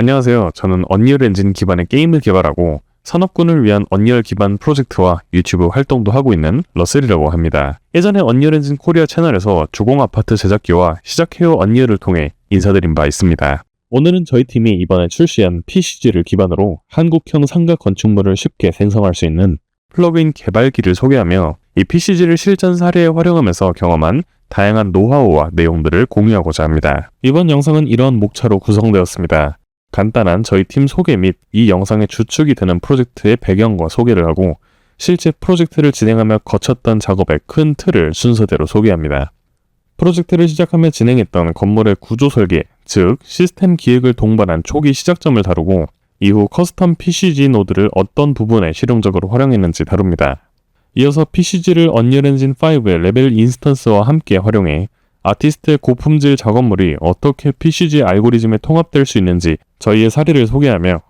안녕하세요. 저는 언리얼 엔진 기반의 게임을 개발하고 산업군을 위한 언리얼 기반 프로젝트와 유튜브 활동도 하고 있는 러셀이라고 합니다. 예전에 언리얼 엔진 코리아 채널에서 주공 아파트 제작기와 시작해요 언리얼을 통해 인사드린 바 있습니다. 오늘은 저희 팀이 이번에 출시한 PCG를 기반으로 한국형 상가 건축물을 쉽게 생성할 수 있는 플러그인 개발기를 소개하며 이 PCG를 실전 사례에 활용하면서 경험한 다양한 노하우와 내용들을 공유하고자 합니다. 이번 영상은 이러한 목차로 구성되었습니다. 간단한 저희 팀 소개 및 이 영상의 주축이 되는 프로젝트의 배경과 소개를 하고 실제 프로젝트를 진행하며 거쳤던 작업의 큰 틀을 순서대로 소개합니다. 프로젝트를 시작하며 진행했던 건물의 구조 설계, 즉 시스템 기획을 동반한 초기 시작점을 다루고 이후 커스텀 PCG 노드를 어떤 부분에 실용적으로 활용했는지 다룹니다. 이어서 PCG를 언리얼 엔진 5의 레벨 인스턴스와 함께 활용해 아티스트의 고품질 작업물이 어떻게 PCG 알고리즘에 통합될 수 있는지 저희의 사례를 소개하며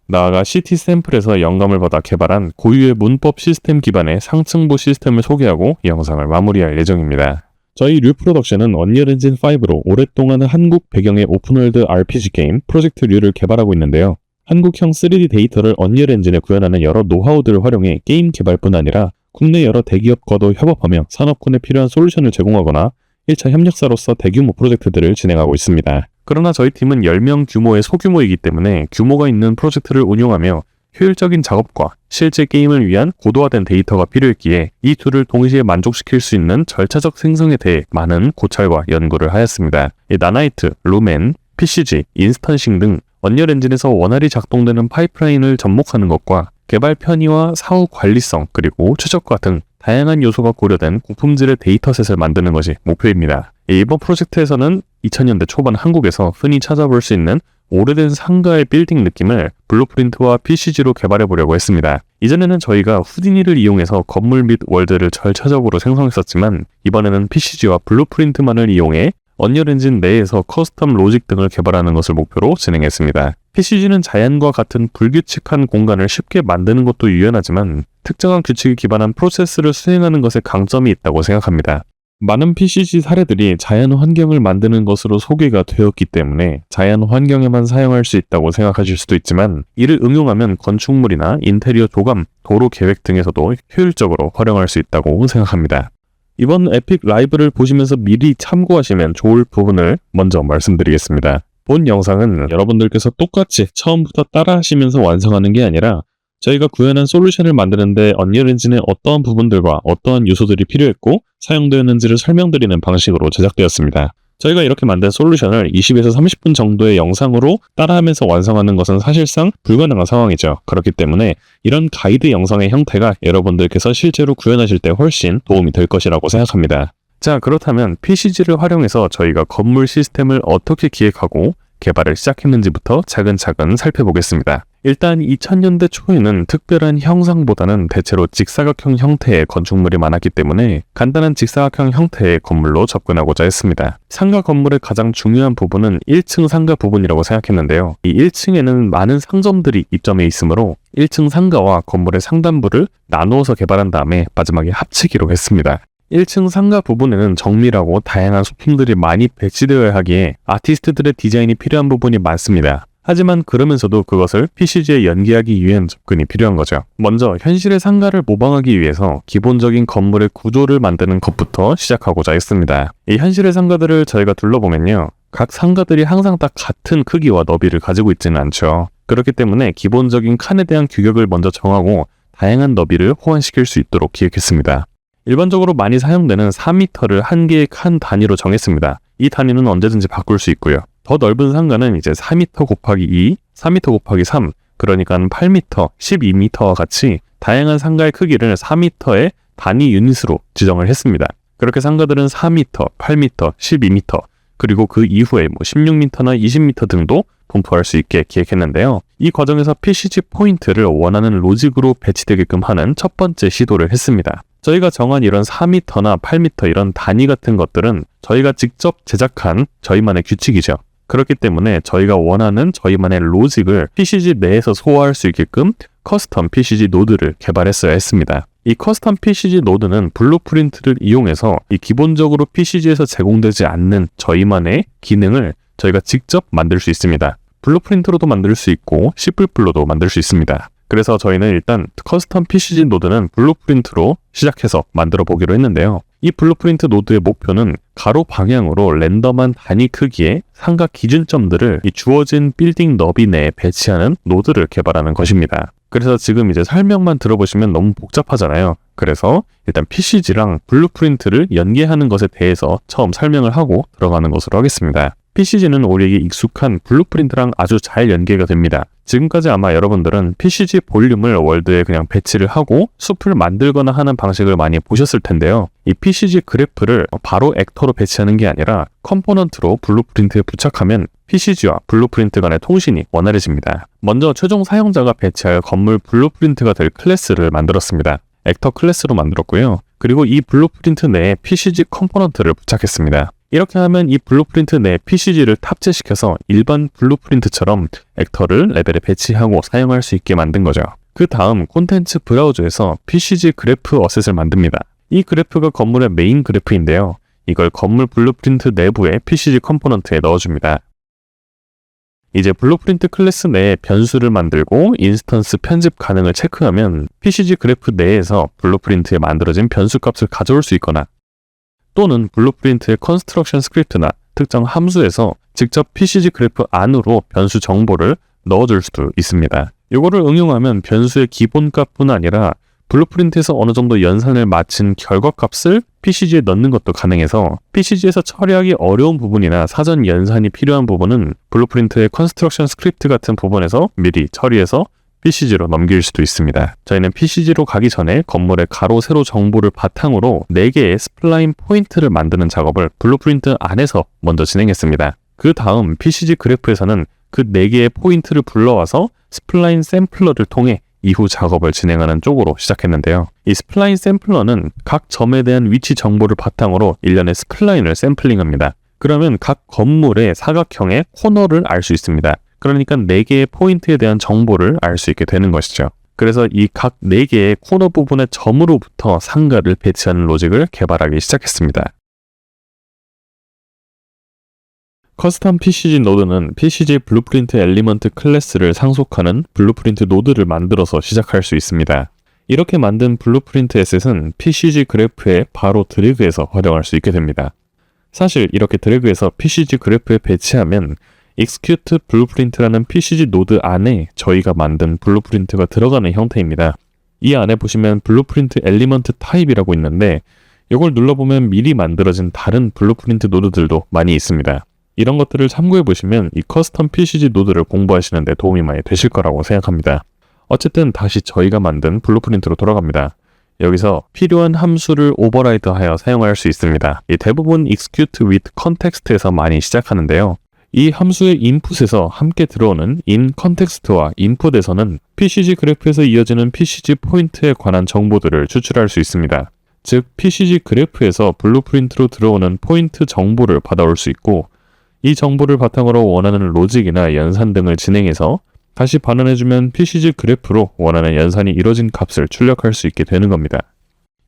나아가 CT 샘플에서 영감을 받아 개발한 고유의 문법 시스템 기반의 상층부 시스템을 소개하고 영상을 마무리할 예정입니다. 저희 류 프로덕션은 언리얼 엔진 5로 오랫동안 한국 배경의 오픈월드 RPG 게임 프로젝트 류를 개발하고 있는데요. 한국형 3D 데이터를 언리얼 엔진에 구현하는 여러 노하우들을 활용해 게임 개발뿐 아니라 국내 여러 대기업과도 협업하며 산업군에 필요한 솔루션을 제공하거나 1차 협력사로서 대규모 프로젝트들을 진행하고 있습니다. 그러나 저희 팀은 10명 규모의 소규모이기 때문에 규모가 있는 프로젝트를 운용하며 효율적인 작업과 실제 게임을 위한 고도화된 데이터가 필요했기에 이 둘을 동시에 만족시킬 수 있는 절차적 생성에 대해 많은 고찰과 연구를 하였습니다. 나나이트, 루멘, PCG, 인스턴싱 등 언리얼 엔진에서 원활히 작동되는 파이프라인을 접목하는 것과 개발 편의와 사후 관리성 그리고 최적화 등 다양한 요소가 고려된 고품질의 데이터셋을 만드는 것이 목표입니다. 이번 프로젝트에서는 2000년대 초반 한국에서 흔히 찾아볼 수 있는 오래된 상가의 빌딩 느낌을 블루프린트와 PCG로 개발해보려고 했습니다. 이전에는 저희가 후디니를 이용해서 건물 및 월드를 절차적으로 생성했었지만 이번에는 PCG와 블루프린트만을 이용해 언리얼 엔진 내에서 커스텀 로직 등을 개발하는 것을 목표로 진행했습니다. PCG는 자연과 같은 불규칙한 공간을 쉽게 만드는 것도 유연하지만 특정한 규칙에 기반한 프로세스를 수행하는 것에 강점이 있다고 생각합니다. 많은 PCG 사례들이 자연 환경을 만드는 것으로 소개가 되었기 때문에 자연 환경에만 사용할 수 있다고 생각하실 수도 있지만 이를 응용하면 건축물이나 인테리어 조감, 도로 계획 등에서도 효율적으로 활용할 수 있다고 생각합니다. 이번 에픽 라이브를 보시면서 미리 참고하시면 좋을 부분을 먼저 말씀드리겠습니다. 본 영상은 여러분들께서 똑같이 처음부터 따라하시면서 완성하는 게 아니라 저희가 구현한 솔루션을 만드는데 언리얼 엔진의 어떠한 부분들과 어떠한 요소들이 필요했고 사용되었는지를 설명드리는 방식으로 제작되었습니다. 저희가 이렇게 만든 솔루션을 20에서 30분 정도의 영상으로 따라하면서 완성하는 것은 사실상 불가능한 상황이죠. 그렇기 때문에 이런 가이드 영상의 형태가 여러분들께서 실제로 구현하실 때 훨씬 도움이 될 것이라고 생각합니다. 자, 그렇다면 PCG를 활용해서 저희가 건물 시스템을 어떻게 기획하고 개발을 시작했는지부터 차근차근 살펴보겠습니다. 일단 2000년대 초에는 특별한 형상보다는 대체로 직사각형 형태의 건축물이 많았기 때문에 간단한 직사각형 형태의 건물로 접근하고자 했습니다. 상가 건물의 가장 중요한 부분은 1층 상가 부분이라고 생각했는데요. 이 1층에는 많은 상점들이 입점해 있으므로 1층 상가와 건물의 상단부를 나누어서 개발한 다음에 마지막에 합치기로 했습니다. 1층 상가 부분에는 정밀하고 다양한 소품들이 많이 배치되어야 하기에 아티스트들의 디자인이 필요한 부분이 많습니다. 하지만 그러면서도 그것을 PCG에 연계하기 위한 접근이 필요한 거죠. 먼저 현실의 상가를 모방하기 위해서 기본적인 건물의 구조를 만드는 것부터 시작하고자 했습니다. 이 현실의 상가들을 저희가 둘러보면요. 각 상가들이 항상 다 같은 크기와 너비를 가지고 있지는 않죠. 그렇기 때문에 기본적인 칸에 대한 규격을 먼저 정하고 다양한 너비를 호환시킬 수 있도록 기획했습니다. 일반적으로 많이 사용되는 4m를 한 개의 칸 단위로 정했습니다. 이 단위는 언제든지 바꿀 수 있고요. 더 넓은 상가는 이제 4m 곱하기 2, 4m 곱하기 3, 그러니까 8m, 12m와 같이 다양한 상가의 크기를 4m의 단위 유닛으로 지정을 했습니다. 그렇게 상가들은 4m, 8m, 12m, 그리고 그 이후에 16m나 20m 등도 분포할 수 있게 기획했는데요. 이 과정에서 PCG 포인트를 원하는 로직으로 배치되게끔 하는 첫 번째 시도를 했습니다. 저희가 정한 이런 4m나 8m 이런 단위 같은 것들은 저희가 직접 제작한 저희만의 규칙이죠. 그렇기 때문에 저희가 원하는 저희만의 로직을 PCG 내에서 소화할 수 있게끔 커스텀 PCG 노드를 개발했어야 했습니다. 이 커스텀 PCG 노드는 블루프린트를 이용해서 이 기본적으로 PCG에서 제공되지 않는 저희만의 기능을 저희가 직접 만들 수 있습니다. 블루프린트로도 만들 수 있고 C++로도 만들 수 있습니다. 그래서 저희는 일단 커스텀 PCG 노드는 블루프린트로 시작해서 만들어 보기로 했는데요. 이 블루프린트 노드의 목표는 가로 방향으로 랜덤한 단위 크기의 삼각 기준점들을 이 주어진 빌딩 너비 내에 배치하는 노드를 개발하는 것입니다. 그래서 지금 이제 설명만 들어보시면 너무 복잡하잖아요. 그래서 일단 PCG랑 블루프린트를 연계하는 것에 대해서 처음 설명을 하고 들어가는 것으로 하겠습니다. PCG는 우리에게 익숙한 블루프린트랑 아주 잘 연계가 됩니다. 지금까지 아마 여러분들은 PCG 볼륨을 월드에 그냥 배치를 하고 숲을 만들거나 하는 방식을 많이 보셨을 텐데요. 이 PCG 그래프를 바로 액터로 배치하는 게 아니라 컴포넌트로 블루프린트에 부착하면 PCG와 블루프린트 간의 통신이 원활해집니다. 먼저 최종 사용자가 배치할 건물 블루프린트가 될 클래스를 만들었습니다. 액터 클래스로 만들었고요. 그리고 이 블루프린트 내에 PCG 컴포넌트를 부착했습니다. 이렇게 하면 이 블루프린트 내에 PCG를 탑재시켜서 일반 블루프린트처럼 액터를 레벨에 배치하고 사용할 수 있게 만든 거죠. 그 다음 콘텐츠 브라우저에서 PCG 그래프 어셋을 만듭니다. 이 그래프가 건물의 메인 그래프인데요. 이걸 건물 블루프린트 내부의 PCG 컴포넌트에 넣어줍니다. 이제 블루프린트 클래스 내에 변수를 만들고 인스턴스 편집 가능을 체크하면 PCG 그래프 내에서 블루프린트에 만들어진 변수 값을 가져올 수 있거나 또는 블루프린트의 컨스트럭션 스크립트나 특정 함수에서 직접 PCG 그래프 안으로 변수 정보를 넣어줄 수도 있습니다. 이거를 응용하면 변수의 기본값뿐 아니라 블루프린트에서 어느 정도 연산을 마친 결과값을 PCG에 넣는 것도 가능해서 PCG에서 처리하기 어려운 부분이나 사전 연산이 필요한 부분은 블루프린트의 컨스트럭션 스크립트 같은 부분에서 미리 처리해서 PCG로 넘길 수도 있습니다. 저희는 PCG로 가기 전에 건물의 가로, 세로 정보를 바탕으로 4개의 스플라인 포인트를 만드는 작업을 블루프린트 안에서 먼저 진행했습니다. 그 다음 PCG 그래프에서는 그 4개의 포인트를 불러와서 스플라인 샘플러를 통해 이후 작업을 진행하는 쪽으로 시작했는데요. 이 스플라인 샘플러는 각 점에 대한 위치 정보를 바탕으로 일련의 스플라인을 샘플링합니다. 그러면 각 건물의 사각형의 코너를 알 수 있습니다. 그러니까 4개의 포인트에 대한 정보를 알 수 있게 되는 것이죠. 그래서 이 각 4개의 코너 부분의 점으로부터 상가를 배치하는 로직을 개발하기 시작했습니다. 커스텀 PCG 노드는 PCG 블루프린트 엘리먼트 클래스를 상속하는 블루프린트 노드를 만들어서 시작할 수 있습니다. 이렇게 만든 블루프린트 에셋은 PCG 그래프에 바로 드래그해서 활용할 수 있게 됩니다. 사실 이렇게 드래그해서 PCG 그래프에 배치하면 execute blueprint라는 PCG 노드 안에 저희가 만든 블루프린트가 들어가는 형태입니다. 이 안에 보시면 블루프린트 엘리먼트 타입이라고 있는데 이걸 눌러보면 미리 만들어진 다른 블루프린트 노드들도 많이 있습니다. 이런 것들을 참고해 보시면 이 커스텀 PCG 노드를 공부하시는 데 도움이 많이 되실 거라고 생각합니다. 어쨌든 다시 저희가 만든 블루프린트로 돌아갑니다. 여기서 필요한 함수를 오버라이드하여 사용할 수 있습니다. 이 대부분 execute with context에서 많이 시작하는데요. 이 함수의 인풋에서 함께 들어오는 in context와 input에서는 PCG 그래프에서 이어지는 PCG 포인트에 관한 정보들을 추출할 수 있습니다. 즉 PCG 그래프에서 블루프린트로 들어오는 포인트 정보를 받아올 수 있고 이 정보를 바탕으로 원하는 로직이나 연산 등을 진행해서 다시 반환해주면 PCG 그래프로 원하는 연산이 이뤄진 값을 출력할 수 있게 되는 겁니다.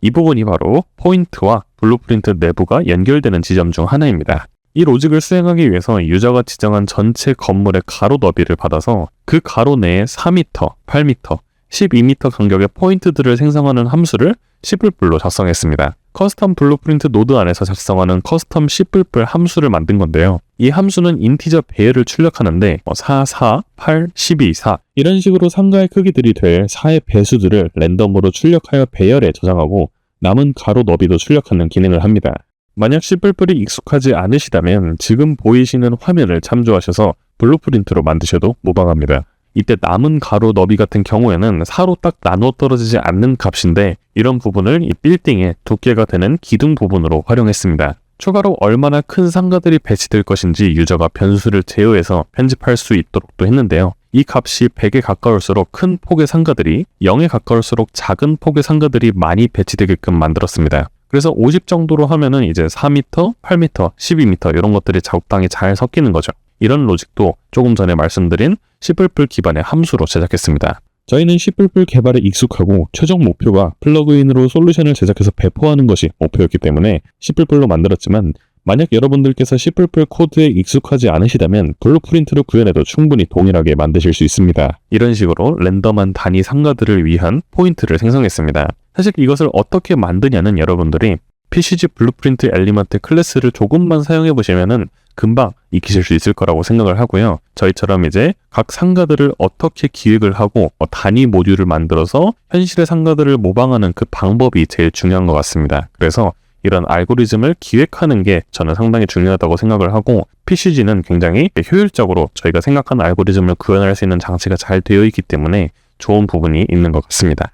이 부분이 바로 포인트와 블루프린트 내부가 연결되는 지점 중 하나입니다. 이 로직을 수행하기 위해서 유저가 지정한 전체 건물의 가로 너비를 받아서 그 가로 내에 4m, 8m, 12m 간격의 포인트들을 생성하는 함수를 C++로 작성했습니다. 커스텀 블루프린트 노드 안에서 작성하는 커스텀 C++ 함수를 만든 건데요. 이 함수는 인티저 배열을 출력하는데 4, 4, 8, 12, 4 이런 식으로 상가의 크기들이 될 4의 배수들을 랜덤으로 출력하여 배열에 저장하고 남은 가로 너비도 출력하는 기능을 합니다. 만약 C++이 익숙하지 않으시다면 지금 보이시는 화면을 참조하셔서 블루프린트로 만드셔도 무방합니다. 이때 남은 가로 너비 같은 경우에는 4로 딱 나눠 떨어지지 않는 값인데 이런 부분을 이 빌딩의 두께가 되는 기둥 부분으로 활용했습니다. 추가로 얼마나 큰 상가들이 배치될 것인지 유저가 변수를 제어해서 편집할 수 있도록도 했는데요. 이 값이 100에 가까울수록 큰 폭의 상가들이 0에 가까울수록 작은 폭의 상가들이 많이 배치되게끔 만들었습니다. 그래서 50 정도로 하면은 이제 4m, 8m, 12m 이런 것들이 적당히 잘 섞이는 거죠. 이런 로직도 조금 전에 말씀드린 C++ 기반의 함수로 제작했습니다. 저희는 C++ 개발에 익숙하고 최종 목표가 플러그인으로 솔루션을 제작해서 배포하는 것이 목표였기 때문에 C++로 만들었지만 만약 여러분들께서 C++ 코드에 익숙하지 않으시다면 블루프린트로 구현해도 충분히 동일하게 만드실 수 있습니다. 이런 식으로 랜덤한 단위 상가들을 위한 포인트를 생성했습니다. 사실 이것을 어떻게 만드냐는 여러분들이 PCG 블루프린트 엘리먼트 클래스를 조금만 사용해 보시면은 금방 익히실 수 있을 거라고 생각을 하고요. 저희처럼 이제 각 상가들을 어떻게 기획을 하고 단위 모듈을 만들어서 현실의 상가들을 모방하는 그 방법이 제일 중요한 것 같습니다. 그래서 이런 알고리즘을 기획하는 게 저는 상당히 중요하다고 생각을 하고 PCG는 굉장히 효율적으로 저희가 생각한 알고리즘을 구현할 수 있는 장치가 잘 되어 있기 때문에 좋은 부분이 있는 것 같습니다.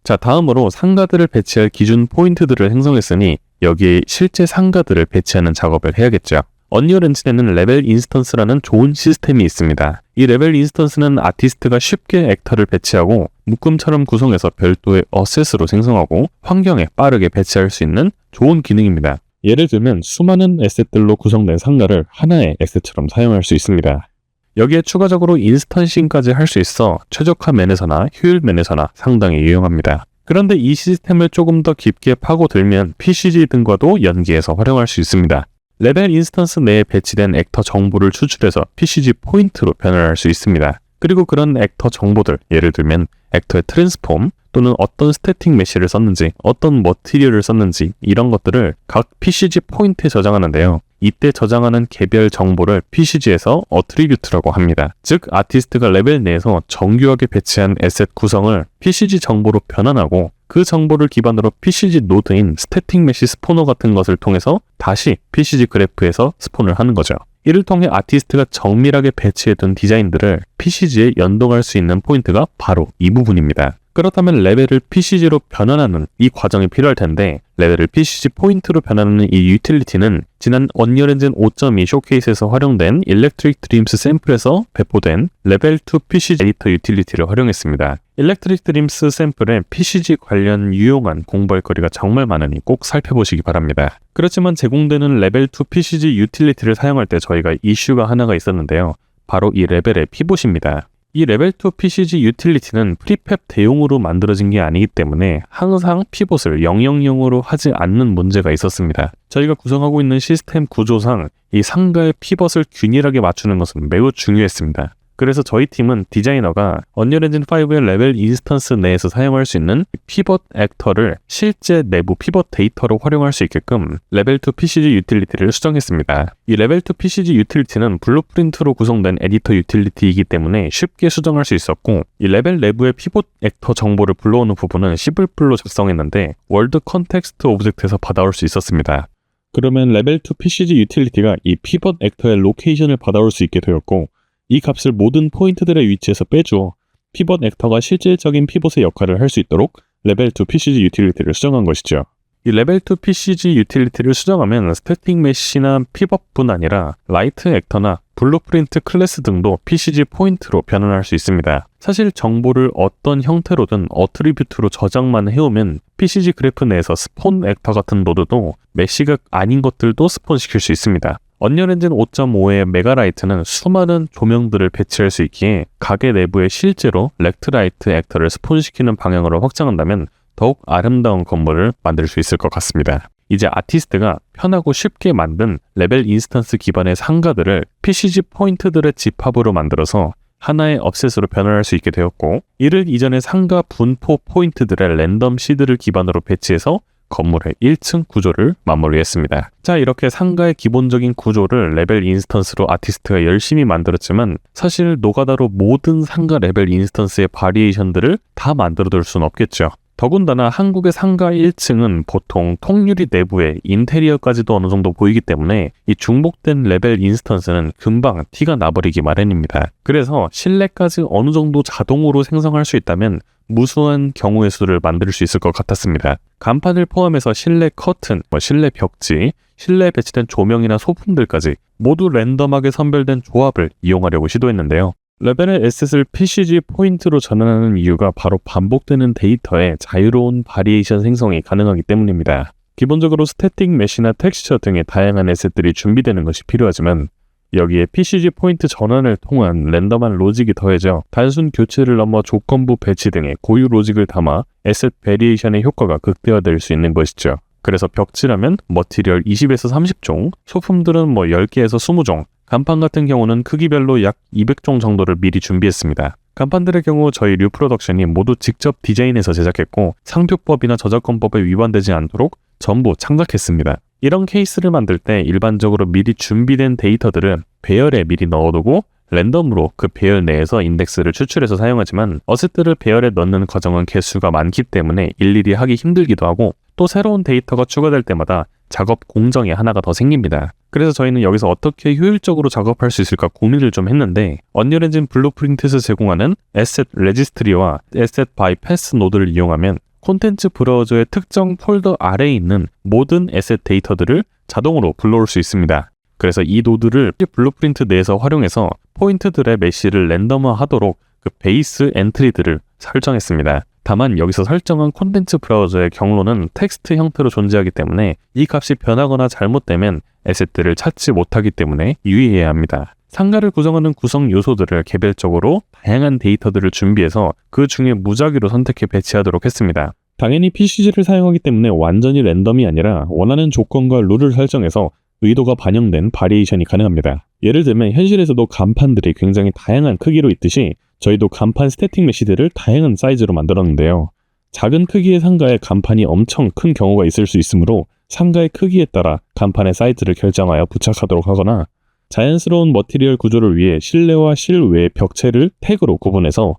자, 다음으로 상가들을 배치할 기준 포인트들을 생성했으니 여기에 실제 상가들을 배치하는 작업을 해야겠죠. 언리얼 엔진에는 레벨 인스턴스라는 좋은 시스템이 있습니다. 이 레벨 인스턴스는 아티스트가 쉽게 액터를 배치하고 묶음처럼 구성해서 별도의 어셋으로 생성하고 환경에 빠르게 배치할 수 있는 좋은 기능입니다. 예를 들면 수많은 에셋들로 구성된 상가를 하나의 에셋처럼 사용할 수 있습니다. 여기에 추가적으로 인스턴싱까지 할 수 있어 최적화 면에서나 효율 면에서나 상당히 유용합니다. 그런데 이 시스템을 조금 더 깊게 파고들면 PCG 등과도 연계해서 활용할 수 있습니다. 레벨 인스턴스 내에 배치된 액터 정보를 추출해서 PCG 포인트로 변환할 수 있습니다. 그리고 그런 액터 정보들, 예를 들면 액터의 트랜스폼 또는 어떤 스태틱 메시를 썼는지, 어떤 머티리얼을 썼는지 이런 것들을 각 PCG 포인트에 저장하는데요. 이때 저장하는 개별 정보를 PCG에서 어트리뷰트라고 합니다. 즉, 아티스트가 레벨 내에서 정교하게 배치한 에셋 구성을 PCG 정보로 변환하고 그 정보를 기반으로 PCG 노드인 스태틱 메시 스포너 같은 것을 통해서 다시 PCG 그래프에서 스폰을 하는 거죠. 이를 통해 아티스트가 정밀하게 배치해둔 디자인들을 PCG에 연동할 수 있는 포인트가 바로 이 부분입니다. 그렇다면 레벨을 PCG로 변환하는 이 과정이 필요할 텐데 레벨을 PCG 포인트로 변환하는 이 유틸리티는 지난 언리얼 엔진 5.2 쇼케이스에서 활용된 일렉트릭 드림스 샘플에서 배포된 레벨 2 PCG 에디터 유틸리티를 활용했습니다. 일렉트릭 드림스 샘플에 PCG 관련 유용한 공부할 거리가 정말 많으니 꼭 살펴보시기 바랍니다. 그렇지만 제공되는 레벨 2 PCG 유틸리티를 사용할 때 저희가 이슈가 하나가 있었는데요. 바로 이 레벨의 피봇입니다. 이 레벨 2 PCG 유틸리티는 프리팹 대용으로 만들어진 게 아니기 때문에 항상 피봇을 000으로 하지 않는 문제가 있었습니다. 저희가 구성하고 있는 시스템 구조상 이 상가의 피벗을 균일하게 맞추는 것은 매우 중요했습니다. 그래서 저희 팀은 디자이너가 언리얼 엔진 5의 레벨 인스턴스 내에서 사용할 수 있는 피벗 액터를 실제 내부 피벗 데이터로 활용할 수 있게끔 레벨 2 PCG 유틸리티를 수정했습니다. 이 레벨 2 PCG 유틸리티는 블루프린트로 구성된 에디터 유틸리티이기 때문에 쉽게 수정할 수 있었고 이 레벨 내부의 피벗 액터 정보를 불러오는 부분은 C++로 작성했는데 월드 컨텍스트 오브젝트에서 받아올 수 있었습니다. 그러면 레벨 2 PCG 유틸리티가 이 피벗 액터의 로케이션을 받아올 수 있게 되었고 이 값을 모든 포인트들의 위치에서 빼주어 피벗 액터가 실질적인 피벗의 역할을 할 수 있도록 레벨 2 PCG 유틸리티를 수정한 것이죠. 이 레벨 2 PCG 유틸리티를 수정하면 스태틱 메시나 피벗뿐 아니라 라이트 액터나 블루프린트 클래스 등도 PCG 포인트로 변환할 수 있습니다. 사실 정보를 어떤 형태로든 어트리뷰트로 저장만 해오면 PCG 그래프 내에서 스폰 액터 같은 노드도 메시가 아닌 것들도 스폰시킬 수 있습니다. 언리얼 엔진 5.5의 메가라이트는 수많은 조명들을 배치할 수 있기에 가게 내부에 실제로 렉트라이트 액터를 스폰시키는 방향으로 확장한다면 더욱 아름다운 건물을 만들 수 있을 것 같습니다. 이제 아티스트가 편하고 쉽게 만든 레벨 인스턴스 기반의 상가들을 PCG 포인트들의 집합으로 만들어서 하나의 업셋으로 변환할 수 있게 되었고 이를 이전의 상가 분포 포인트들의 랜덤 시드를 기반으로 배치해서 건물의 1층 구조를 마무리했습니다. 자, 이렇게 상가의 기본적인 구조를 레벨 인스턴스로 아티스트가 열심히 만들었지만 사실 노가다로 모든 상가 레벨 인스턴스의 바리에이션들을 다 만들어둘 수는 없겠죠. 더군다나 한국의 상가 1층은 보통 통유리 내부에 인테리어까지도 어느 정도 보이기 때문에 이 중복된 레벨 인스턴스는 금방 티가 나버리기 마련입니다. 그래서 실내까지 어느 정도 자동으로 생성할 수 있다면 무수한 경우의 수를 만들 수 있을 것 같았습니다. 간판을 포함해서 실내 커튼, 실내 벽지, 실내에 배치된 조명이나 소품들까지 모두 랜덤하게 선별된 조합을 이용하려고 시도했는데요. 레벨의 에셋을 PCG 포인트로 전환하는 이유가 바로 반복되는 데이터의 자유로운 바리에이션 생성이 가능하기 때문입니다. 기본적으로 스태틱 메시나 텍스처 등의 다양한 에셋들이 준비되는 것이 필요하지만 여기에 PCG 포인트 전환을 통한 랜덤한 로직이 더해져 단순 교체를 넘어 조건부 배치 등의 고유 로직을 담아 에셋 베리에이션의 효과가 극대화될 수 있는 것이죠. 그래서 벽지라면 머티리얼 20에서 30종, 소품들은 10개에서 20종, 간판 같은 경우는 크기별로 약 200종 정도를 미리 준비했습니다. 간판들의 경우 저희 류 프로덕션이 모두 직접 디자인해서 제작했고 상표법이나 저작권법에 위반되지 않도록 전부 창작했습니다. 이런 케이스를 만들 때 일반적으로 미리 준비된 데이터들은 배열에 미리 넣어두고 랜덤으로 그 배열 내에서 인덱스를 추출해서 사용하지만 어셋들을 배열에 넣는 과정은 개수가 많기 때문에 일일이 하기 힘들기도 하고 또 새로운 데이터가 추가될 때마다 작업 공정이 하나가 더 생깁니다. 그래서 저희는 여기서 어떻게 효율적으로 작업할 수 있을까 고민을 좀 했는데 언리얼 엔진 블루프린트에서 제공하는 에셋 레지스트리와 에셋 바이 패스 노드를 이용하면 콘텐츠 브라우저의 특정 폴더 아래에 있는 모든 에셋 데이터들을 자동으로 불러올 수 있습니다. 그래서 이 노드를 블루프린트 내에서 활용해서 포인트들의 메시를 랜덤화하도록 그 베이스 엔트리들을 설정했습니다. 다만 여기서 설정한 콘텐츠 브라우저의 경로는 텍스트 형태로 존재하기 때문에 이 값이 변하거나 잘못되면 에셋들을 찾지 못하기 때문에 유의해야 합니다. 상가를 구성하는 구성 요소들을 개별적으로 다양한 데이터들을 준비해서 그 중에 무작위로 선택해 배치하도록 했습니다. 당연히 PCG를 사용하기 때문에 완전히 랜덤이 아니라 원하는 조건과 룰을 설정해서 의도가 반영된 바리에이션이 가능합니다. 예를 들면 현실에서도 간판들이 굉장히 다양한 크기로 있듯이 저희도 간판 스태틱 메시들을 다양한 사이즈로 만들었는데요. 작은 크기의 상가에 간판이 엄청 큰 경우가 있을 수 있으므로 상가의 크기에 따라 간판의 사이즈를 결정하여 부착하도록 하거나 자연스러운 머티리얼 구조를 위해 실내와 실외 벽체를 태그로 구분해서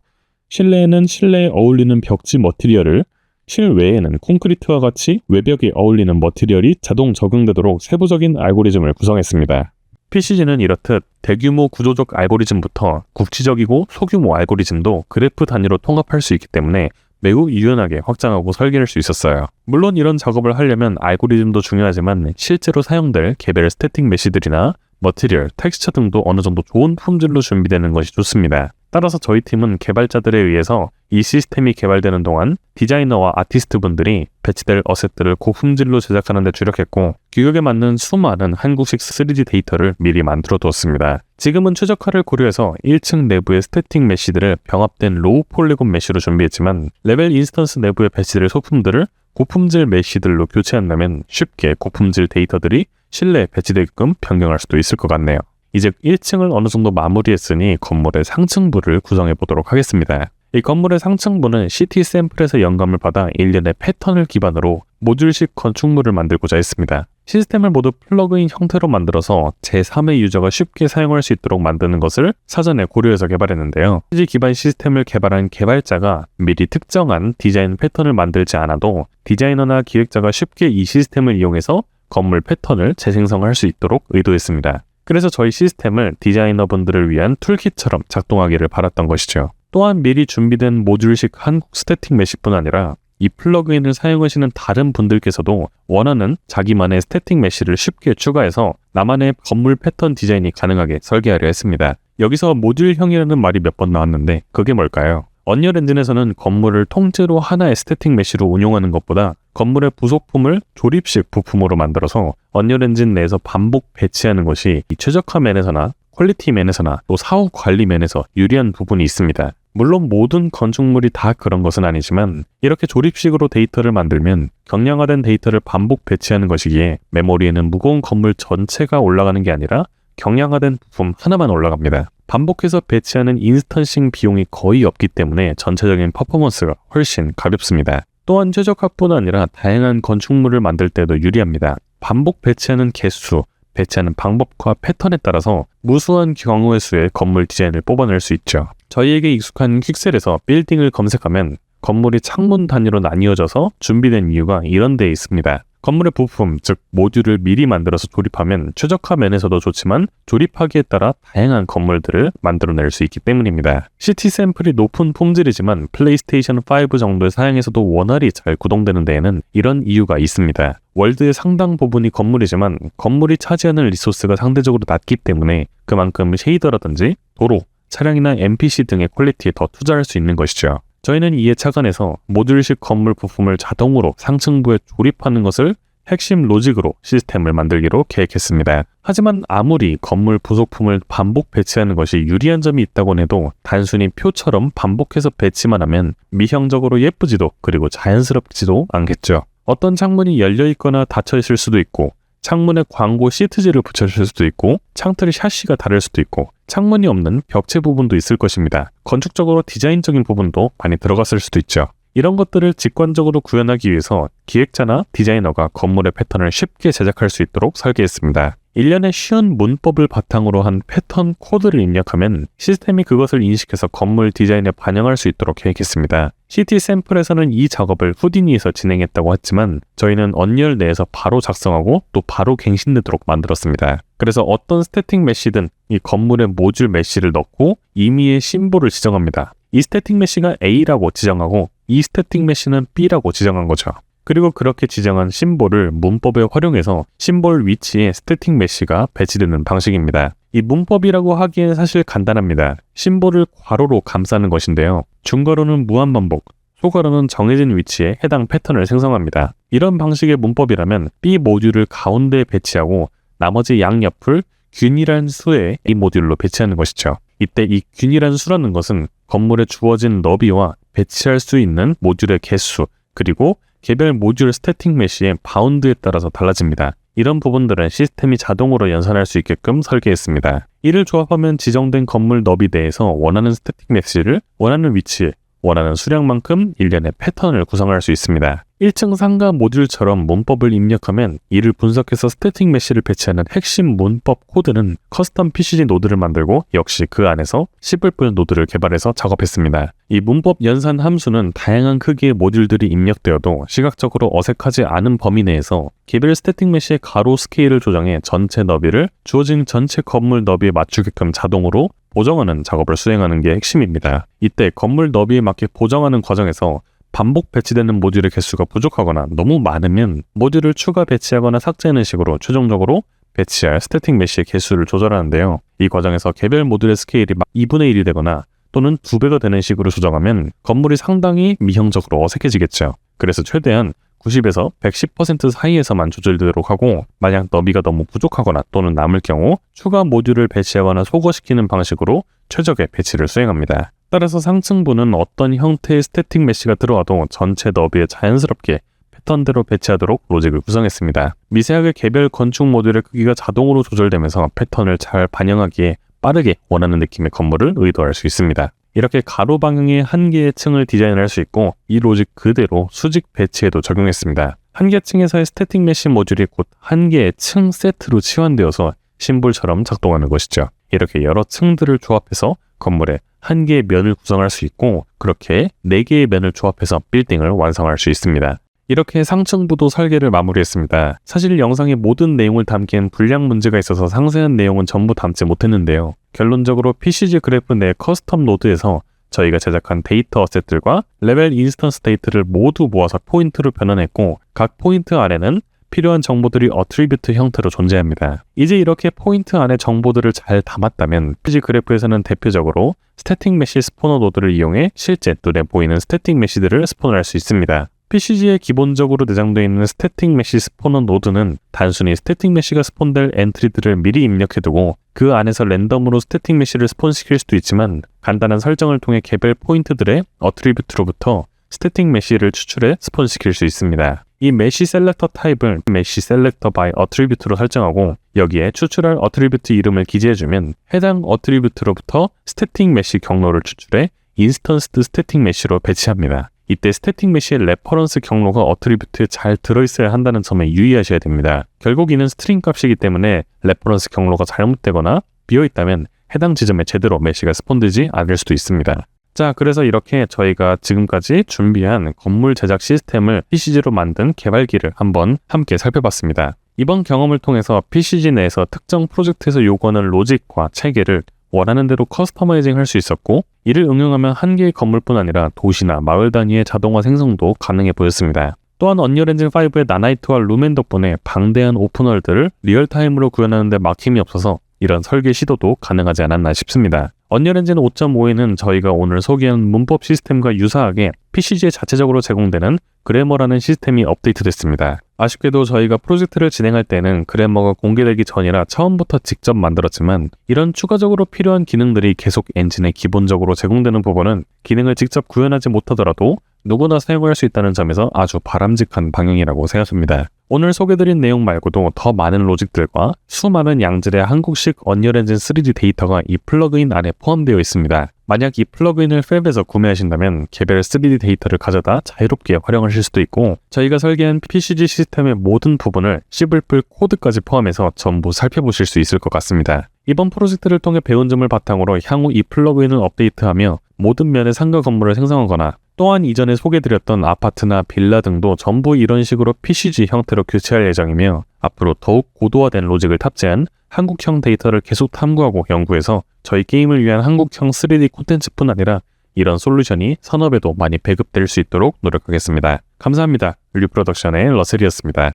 실내에는 실내에 어울리는 벽지 머티리얼을 실외에는 콘크리트와 같이 외벽에 어울리는 머티리얼이 자동 적용되도록 세부적인 알고리즘을 구성했습니다. PCG는 이렇듯 대규모 구조적 알고리즘부터 국지적이고 소규모 알고리즘도 그래프 단위로 통합할 수 있기 때문에 매우 유연하게 확장하고 설계할 수 있었어요. 물론 이런 작업을 하려면 알고리즘도 중요하지만 실제로 사용될 개별 스태틱 메시들이나 머티리얼, 텍스처 등도 어느 정도 좋은 품질로 준비되는 것이 좋습니다. 따라서 저희 팀은 개발자들에 의해서 이 시스템이 개발되는 동안 디자이너와 아티스트 분들이 배치될 어셋들을 고품질로 제작하는 데 주력했고 규격에 맞는 수많은 한국식 3D 데이터를 미리 만들어 두었습니다. 지금은 최적화를 고려해서 1층 내부의 스태틱 메시들을 병합된 로우 폴리곤 메시로 준비했지만 레벨 인스턴스 내부에 배치될 소품들을 고품질 메시들로 교체한다면 쉽게 고품질 데이터들이 실내에 배치되게끔 변경할 수도 있을 것 같네요. 이제 1층을 어느 정도 마무리했으니 건물의 상층부를 구성해 보도록 하겠습니다. 이 건물의 상층부는 CT 샘플에서 영감을 받아 일련의 패턴을 기반으로 모듈식 건축물을 만들고자 했습니다. 시스템을 모두 플러그인 형태로 만들어서 제3의 유저가 쉽게 사용할 수 있도록 만드는 것을 사전에 고려해서 개발했는데요. CG 기반 시스템을 개발한 개발자가 미리 특정한 디자인 패턴을 만들지 않아도 디자이너나 기획자가 쉽게 이 시스템을 이용해서 건물 패턴을 재생성할 수 있도록 의도했습니다. 그래서 저희 시스템을 디자이너분들을 위한 툴킷처럼 작동하기를 바랐던 것이죠. 또한 미리 준비된 모듈식 한국 스태틱 메시뿐 아니라 이 플러그인을 사용하시는 다른 분들께서도 원하는 자기만의 스태틱 메시를 쉽게 추가해서 나만의 건물 패턴 디자인이 가능하게 설계하려 했습니다. 여기서 모듈형이라는 말이 몇 번 나왔는데 그게 뭘까요? 언리얼 엔진에서는 건물을 통째로 하나의 스태틱 메시로 운용하는 것보다 건물의 부속품을 조립식 부품으로 만들어서 언리얼 엔진 내에서 반복 배치하는 것이 이 최적화 면에서나 퀄리티 면에서나 또 사후 관리 면에서 유리한 부분이 있습니다. 물론 모든 건축물이 다 그런 것은 아니지만 이렇게 조립식으로 데이터를 만들면 경량화된 데이터를 반복 배치하는 것이기에 메모리에는 무거운 건물 전체가 올라가는 게 아니라 경량화된 부품 하나만 올라갑니다. 반복해서 배치하는 인스턴싱 비용이 거의 없기 때문에 전체적인 퍼포먼스가 훨씬 가볍습니다. 또한 최적화뿐 아니라 다양한 건축물을 만들 때도 유리합니다. 반복 배치하는 개수, 배치하는 방법과 패턴에 따라서 무수한 경우의 수의 건물 디자인을 뽑아낼 수 있죠. 저희에게 익숙한 퀵셀에서 빌딩을 검색하면 건물이 창문 단위로 나뉘어져서 준비된 이유가 이런 데에 있습니다. 건물의 부품, 즉 모듈을 미리 만들어서 조립하면 최적화 면에서도 좋지만 조립하기에 따라 다양한 건물들을 만들어낼 수 있기 때문입니다. CT 샘플이 높은 품질이지만 플레이스테이션 5 정도의 사양에서도 원활히 잘 구동되는 데에는 이런 이유가 있습니다. 월드의 상당 부분이 건물이지만 건물이 차지하는 리소스가 상대적으로 낮기 때문에 그만큼 쉐이더라든지 도로, 차량이나 NPC 등의 퀄리티에 더 투자할 수 있는 것이죠. 저희는 이에 착안해서 모듈식 건물 부품을 자동으로 상층부에 조립하는 것을 핵심 로직으로 시스템을 만들기로 계획했습니다. 하지만 아무리 건물 부속품을 반복 배치하는 것이 유리한 점이 있다곤 해도 단순히 표처럼 반복해서 배치만 하면 미형적으로 예쁘지도 그리고 자연스럽지도 않겠죠. 어떤 창문이 열려있거나 닫혀있을 수도 있고, 창문에 광고 시트지를 붙여줄 수도 있고, 창틀의 샤시가 다를 수도 있고, 창문이 없는 벽체 부분도 있을 것입니다. 건축적으로 디자인적인 부분도 많이 들어갔을 수도 있죠. 이런 것들을 직관적으로 구현하기 위해서 기획자나 디자이너가 건물의 패턴을 쉽게 제작할 수 있도록 설계했습니다. 일련의 쉬운 문법을 바탕으로 한 패턴 코드를 입력하면 시스템이 그것을 인식해서 건물 디자인에 반영할 수 있도록 계획했습니다. 시티 샘플에서는 이 작업을 후디니에서 진행했다고 했지만 저희는 언리얼 내에서 바로 작성하고 또 바로 갱신되도록 만들었습니다. 그래서 어떤 스태틱 메시든 이 건물의 모듈 메시를 넣고 임의의 심볼을 지정합니다. 이 스태틱 메시가 A라고 지정하고 이 스태틱 메시는 B라고 지정한 거죠. 그리고 그렇게 지정한 심볼을 문법에 활용해서 심볼 위치에 스태틱 메시가 배치되는 방식입니다. 이 문법이라고 하기엔 사실 간단합니다. 심볼을 괄호로 감싸는 것인데요. 중괄호는 무한반복, 소괄호는 정해진 위치에 해당 패턴을 생성합니다. 이런 방식의 문법이라면 B 모듈을 가운데에 배치하고 나머지 양옆을 균일한 수의 A 모듈로 배치하는 것이죠. 이때 이 균일한 수라는 것은 건물에 주어진 너비와 배치할 수 있는 모듈의 개수, 그리고 개별 모듈 스태틱 메시의 바운드에 따라서 달라집니다. 이런 부분들은 시스템이 자동으로 연산할 수 있게끔 설계했습니다. 이를 조합하면 지정된 건물 너비 내에서 원하는 스태틱 메시를 원하는 위치에 원하는 수량만큼 일련의 패턴을 구성할 수 있습니다. 1층 상가 모듈처럼 문법을 입력하면 이를 분석해서 스태틱 메시를 배치하는 핵심 문법 코드는 커스텀 PCG 노드를 만들고 역시 그 안에서 C++ 노드를 개발해서 작업했습니다. 이 문법 연산 함수는 다양한 크기의 모듈들이 입력되어도 시각적으로 어색하지 않은 범위 내에서 개별 스태틱 메시의 가로 스케일을 조정해 전체 너비를 주어진 전체 건물 너비에 맞추게끔 자동으로 보정하는 작업을 수행하는 게 핵심입니다. 이때 건물 너비에 맞게 보정하는 과정에서 반복 배치되는 모듈의 개수가 부족하거나 너무 많으면 모듈을 추가 배치하거나 삭제하는 식으로 최종적으로 배치할 스태틱 메시의 개수를 조절하는데요. 이 과정에서 개별 모듈의 스케일이 2분의 1이 되거나 또는 2배가 되는 식으로 조정하면 건물이 상당히 미형적으로 어색해지겠죠. 그래서 최대한 90에서 110% 사이에서만 조절되도록 하고, 만약 너비가 너무 부족하거나 또는 남을 경우 추가 모듈을 배치하거나 소거시키는 방식으로 최적의 배치를 수행합니다. 따라서 상층부는 어떤 형태의 스태틱 메시가 들어와도 전체 너비에 자연스럽게 패턴대로 배치하도록 로직을 구성했습니다. 미세하게 개별 건축 모듈의 크기가 자동으로 조절되면서 패턴을 잘 반영하기에 빠르게 원하는 느낌의 건물을 의도할 수 있습니다. 이렇게 가로 방향의 한 개의 층을 디자인할 수 있고, 이 로직 그대로 수직 배치에도 적용했습니다. 한 개 층에서의 스태틱 메시 모듈이 곧 한 개의 층 세트로 치환되어서 심볼처럼 작동하는 것이죠. 이렇게 여러 층들을 조합해서 건물의 한 개의 면을 구성할 수 있고, 그렇게 4개의 면을 조합해서 빌딩을 완성할 수 있습니다. 이렇게 상층부도 설계를 마무리했습니다. 사실 영상의 모든 내용을 담기엔 분량 문제가 있어서 상세한 내용은 전부 담지 못했는데요. 결론적으로 PCG 그래프 내 커스텀 노드에서 저희가 제작한 데이터 어셋들과 레벨 인스턴스 데이터를 모두 모아서 포인트로 변환했고, 각 포인트 안에는 필요한 정보들이 어트리뷰트 형태로 존재합니다. 이제 이렇게 포인트 안에 정보들을 잘 담았다면 PCG 그래프에서는 대표적으로 스태틱 메시 스포너 노드를 이용해 실제 눈에 보이는 스태틱 메시들을 스폰할 수 있습니다. PCG에 기본적으로 내장되어 있는 스태틱 메시 스포너 노드는 단순히 스태틱 메시가 스폰될 엔트리들을 미리 입력해두고 그 안에서 랜덤으로 스태틱 메시를 스폰시킬 수도 있지만, 간단한 설정을 통해 개별 포인트들의 어트리뷰트로부터 스태틱 메시를 추출해 스폰시킬 수 있습니다. 이 메시 셀렉터 타입을 메시 셀렉터 바이 어트리뷰트로 설정하고 여기에 추출할 어트리뷰트 이름을 기재해주면 해당 어트리뷰트로부터 스태틱 메시 경로를 추출해 인스턴스드 스태틱 메시로 배치합니다. 이때 스태틱 메시의 레퍼런스 경로가 어트리뷰트에 잘 들어있어야 한다는 점에 유의하셔야 됩니다. 결국 이는 스트링 값이기 때문에 레퍼런스 경로가 잘못되거나 비어있다면 해당 지점에 제대로 메시가 스폰되지 않을 수도 있습니다. 자, 그래서 이렇게 저희가 지금까지 준비한 건물 제작 시스템을 PCG로 만든 개발기를 한번 함께 살펴봤습니다. 이번 경험을 통해서 PCG 내에서 특정 프로젝트에서 요구하는 로직과 체계를 원하는 대로 커스터마이징 할 수 있었고, 이를 응용하면 한 개의 건물뿐 아니라 도시나 마을 단위의 자동화 생성도 가능해 보였습니다. 또한 언리얼 엔진 5의 나나이트와 루멘 덕분에 방대한 오픈월드를 리얼타임으로 구현하는 데 막힘이 없어서 이런 설계 시도도 가능하지 않았나 싶습니다. 언리얼 엔진 5.5에는 저희가 오늘 소개한 문법 시스템과 유사하게 PCG에 자체적으로 제공되는 그래머라는 시스템이 업데이트됐습니다. 아쉽게도 저희가 프로젝트를 진행할 때는 그래머가 공개되기 전이라 처음부터 직접 만들었지만, 이런 추가적으로 필요한 기능들이 계속 엔진에 기본적으로 제공되는 부분은 기능을 직접 구현하지 못하더라도 누구나 사용할 수 있다는 점에서 아주 바람직한 방향이라고 생각합니다. 오늘 소개드린 내용 말고도 더 많은 로직들과 수많은 양질의 한국식 언리얼 엔진 3D 데이터가 이 플러그인 안에 포함되어 있습니다. 만약 이 플러그인을 팹에서 구매하신다면 개별 3D 데이터를 가져다 자유롭게 활용하실 수도 있고, 저희가 설계한 PCG 시스템의 모든 부분을 C++ 코드까지 포함해서 전부 살펴보실 수 있을 것 같습니다. 이번 프로젝트를 통해 배운 점을 바탕으로 향후 이 플러그인을 업데이트하며 모든 면의 상가 건물을 생성하거나, 또한 이전에 소개드렸던 아파트나 빌라 등도 전부 이런 식으로 PCG 형태로 교체할 예정이며, 앞으로 더욱 고도화된 로직을 탑재한 한국형 데이터를 계속 탐구하고 연구해서 저희 게임을 위한 한국형 3D 콘텐츠뿐 아니라 이런 솔루션이 산업에도 많이 배급될 수 있도록 노력하겠습니다. 감사합니다. 류프로덕션의 러셀이었습니다.